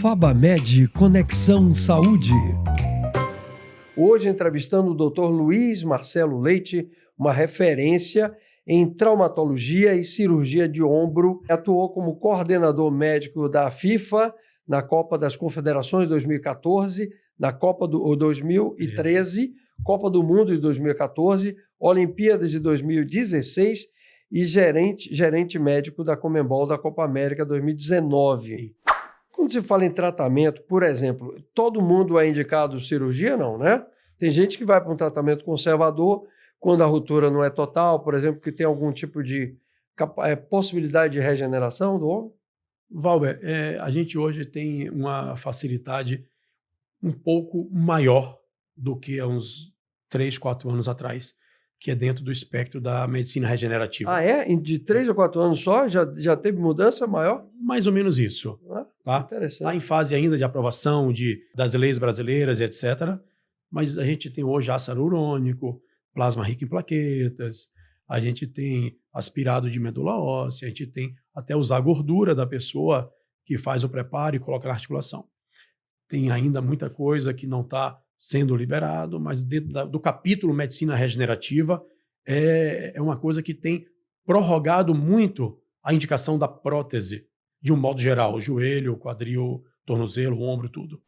Fabamed Conexão Saúde. Hoje entrevistando o Dr. Luiz Marcelo Leite, uma referência em traumatologia e cirurgia de ombro. Atuou como coordenador médico da FIFA na Copa das Confederações 2014, na Copa do 2013, Copa do Mundo de 2014, Olimpíadas de 2016 e gerente médico da Conmebol da Copa América 2019. Sim. Quando se fala em tratamento, por exemplo, todo mundo é indicado cirurgia, não, né? Tem gente que vai para um tratamento conservador quando a ruptura não é total, por exemplo, que tem algum tipo de possibilidade de regeneração do ombro? Valber, a gente hoje tem uma facilidade um pouco maior do que há uns 3, 4 anos atrás, que é dentro do espectro da medicina regenerativa. Ah, é? De 3 ou 4 anos só? Já teve mudança maior? Mais ou menos isso. Tá? Interessante. Está em fase ainda de aprovação das leis brasileiras e etc. Mas a gente tem hoje ácido hialurônico, plasma rico em plaquetas, a gente tem aspirado de medula óssea, a gente tem até usar a gordura da pessoa que faz o preparo e coloca na articulação. Tem ainda muita coisa que não está sendo liberado, mas dentro do capítulo medicina regenerativa é uma coisa que tem prorrogado muito a indicação da prótese, de um modo geral, joelho, quadril, tornozelo, ombro, tudo.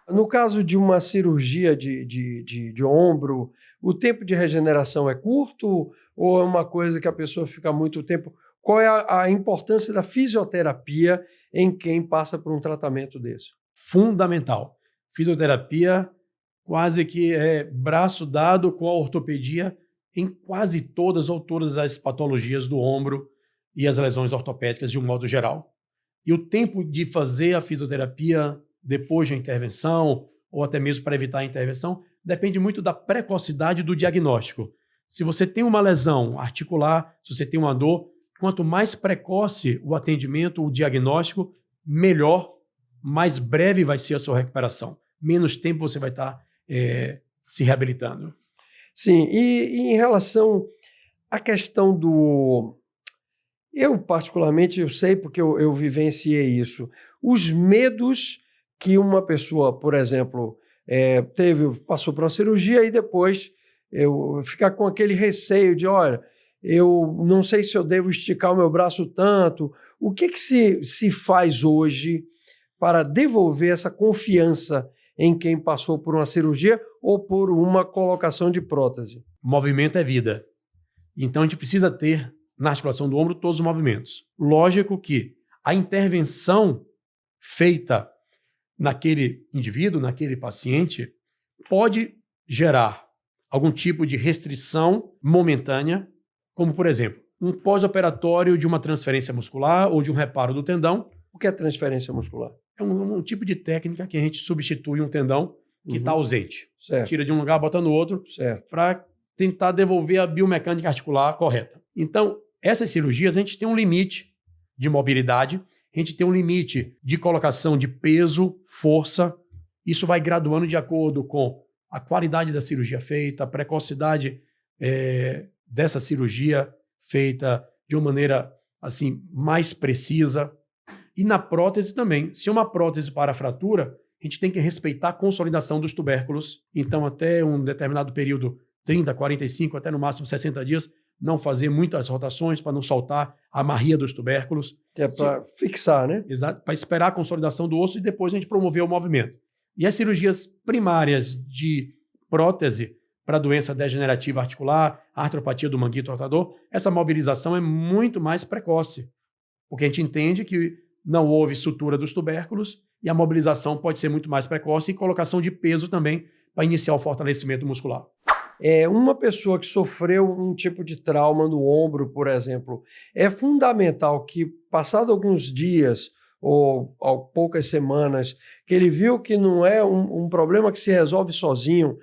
No caso de uma cirurgia de ombro, o tempo de regeneração é curto ou é uma coisa que a pessoa fica muito tempo? Qual é a importância da fisioterapia em quem passa por um tratamento desse? Fundamental. Fisioterapia quase que é braço dado com a ortopedia em quase todas as patologias do ombro e as lesões ortopédicas de um modo geral. E o tempo de fazer a fisioterapia depois da intervenção, ou até mesmo para evitar a intervenção, depende muito da precocidade do diagnóstico. Se você tem uma lesão articular, se você tem uma dor, quanto mais precoce o atendimento, o diagnóstico, melhor, mais breve vai ser a sua recuperação. Menos tempo você vai estar se reabilitando. Sim, e em relação à questão do... Eu, particularmente, eu sei porque eu vivenciei isso. Os medos que uma pessoa, por exemplo, passou por uma cirurgia e depois ficar com aquele receio de, olha, eu não sei se eu devo esticar o meu braço tanto. O que se faz hoje para devolver essa confiança em quem passou por uma cirurgia ou por uma colocação de prótese? Movimento é vida. Então, a gente precisa ter na articulação do ombro todos os movimentos. Lógico que a intervenção feita naquele indivíduo, naquele paciente, pode gerar algum tipo de restrição momentânea, como, por exemplo, um pós-operatório de uma transferência muscular ou de um reparo do tendão. O que é transferência muscular? É um tipo de técnica que a gente substitui um tendão que está ausente. Certo. Tira de um lugar, bota no outro, para tentar devolver a biomecânica articular correta. Então, essas cirurgias, a gente tem um limite de mobilidade, a gente tem um limite de colocação de peso, força. Isso vai graduando de acordo com a qualidade da cirurgia feita, a precocidade dessa cirurgia feita de uma maneira assim, mais precisa. E na prótese também. Se é uma prótese para fratura, a gente tem que respeitar a consolidação dos tubérculos. Então, até um determinado período, 30, 45, até no máximo 60 dias, não fazer muitas rotações para não soltar a amarria dos tubérculos. Que é para fixar, né? Exato, para esperar a consolidação do osso e depois a gente promover o movimento. E as cirurgias primárias de prótese para doença degenerativa articular, artropatia do manguito rotador, essa mobilização é muito mais precoce, porque a gente entende que não houve sutura dos tubérculos e a mobilização pode ser muito mais precoce e colocação de peso também para iniciar o fortalecimento muscular. Uma pessoa que sofreu um tipo de trauma no ombro, por exemplo, é fundamental que, passado alguns dias ou poucas semanas, que ele viu que não é um problema que se resolve sozinho,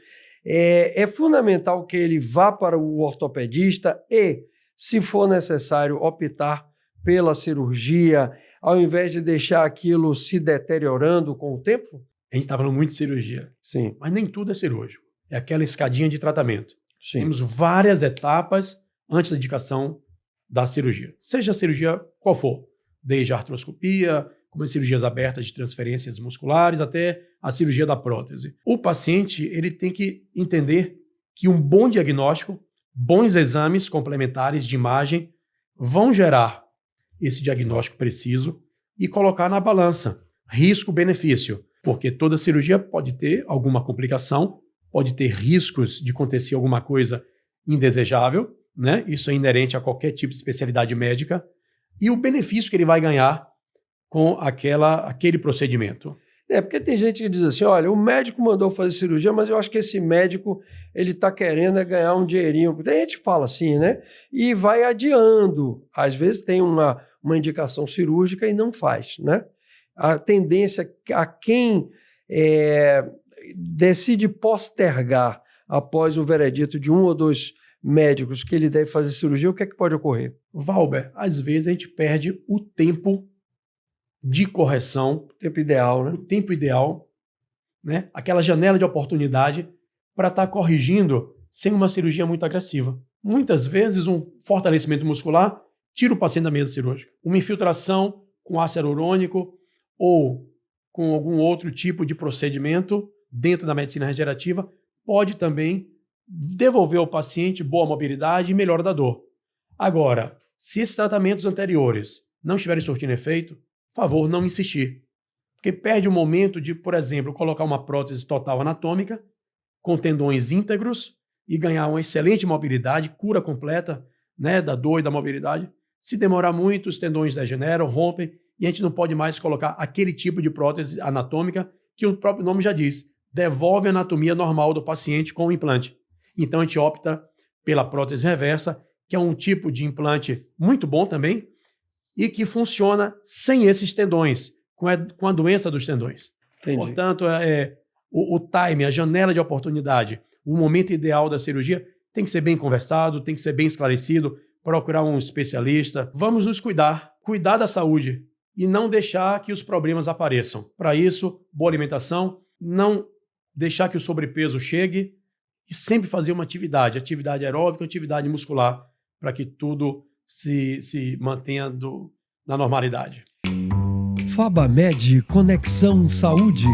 é fundamental que ele vá para o ortopedista e, se for necessário, optar pela cirurgia, ao invés de deixar aquilo se deteriorando com o tempo? A gente está falando muito de cirurgia. Sim. Mas nem tudo é cirúrgico. É aquela escadinha de tratamento. Sim. Temos várias etapas antes da indicação da cirurgia. Seja a cirurgia qual for. Desde a artroscopia, como as cirurgias abertas de transferências musculares, até a cirurgia da prótese. O paciente ele tem que entender que um bom diagnóstico, bons exames complementares de imagem vão gerar esse diagnóstico preciso e colocar na balança risco-benefício, porque toda cirurgia pode ter alguma complicação, pode ter riscos de acontecer alguma coisa indesejável, né? Isso é inerente a qualquer tipo de especialidade médica, e o benefício que ele vai ganhar com aquele procedimento. Porque tem gente que diz assim, olha, o médico mandou fazer cirurgia, mas eu acho que esse médico, ele está querendo ganhar um dinheirinho. Tem gente que fala assim, né? E vai adiando. Às vezes tem uma indicação cirúrgica e não faz, né? A tendência a quem decide postergar após o veredito de um ou dois médicos que ele deve fazer cirurgia, o que é que pode ocorrer? Valber, às vezes a gente perde o tempo de correção, tempo ideal, né? O tempo ideal, né? Aquela janela de oportunidade para estar corrigindo sem uma cirurgia muito agressiva. Muitas vezes um fortalecimento muscular tira o paciente da mesa cirúrgica. Uma infiltração com ácido hialurônico ou com algum outro tipo de procedimento dentro da medicina regenerativa pode também devolver ao paciente boa mobilidade e melhora da dor. Agora, se esses tratamentos anteriores não estiverem surtindo efeito, por favor, não insistir. Porque perde o momento de, por exemplo, colocar uma prótese total anatômica com tendões íntegros e ganhar uma excelente mobilidade, cura completa, né, da dor e da mobilidade. Se demorar muito, os tendões degeneram, rompem e a gente não pode mais colocar aquele tipo de prótese anatômica que o próprio nome já diz, devolve a anatomia normal do paciente com o implante. Então a gente opta pela prótese reversa, que é um tipo de implante muito bom também, e que funciona sem esses tendões, com a doença dos tendões. Entendi. Portanto, o time, a janela de oportunidade, o momento ideal da cirurgia tem que ser bem conversado, tem que ser bem esclarecido, procurar um especialista. Vamos nos cuidar da saúde e não deixar que os problemas apareçam. Para isso, boa alimentação, não deixar que o sobrepeso chegue e sempre fazer uma atividade aeróbica, atividade muscular, para que tudo se mantenha na normalidade. FabaMed Conexão Saúde.